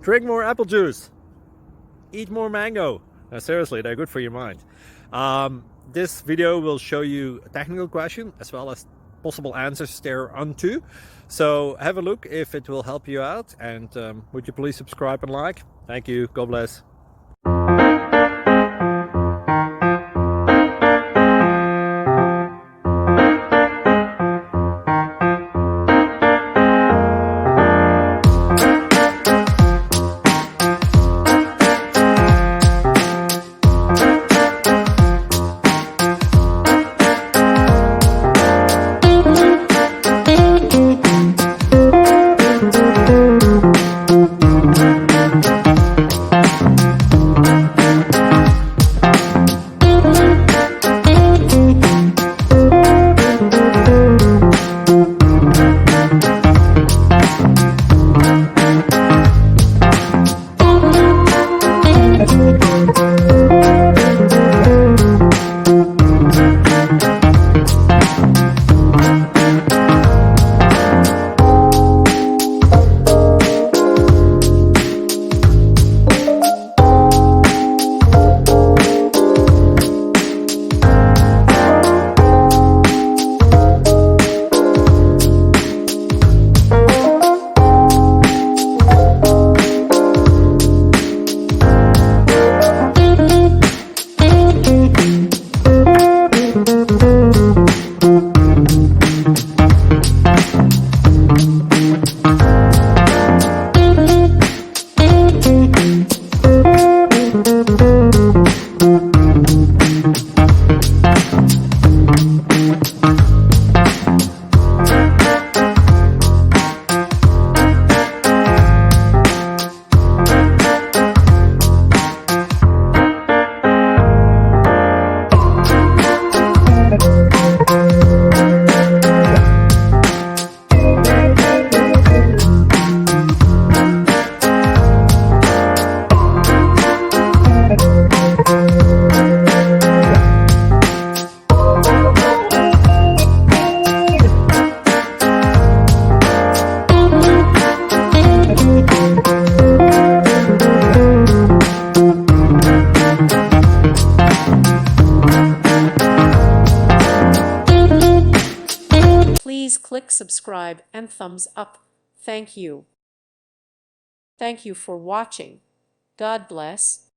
Drink more apple juice. Eat more mango. Seriously, they're good for your mind. This video will show you a technical question as well as possible answers thereunto. So have a look if it will help you out, and would you please subscribe and like? Thank you. God bless. Please click subscribe and thumbs up. Thank you. Thank you for watching. God bless.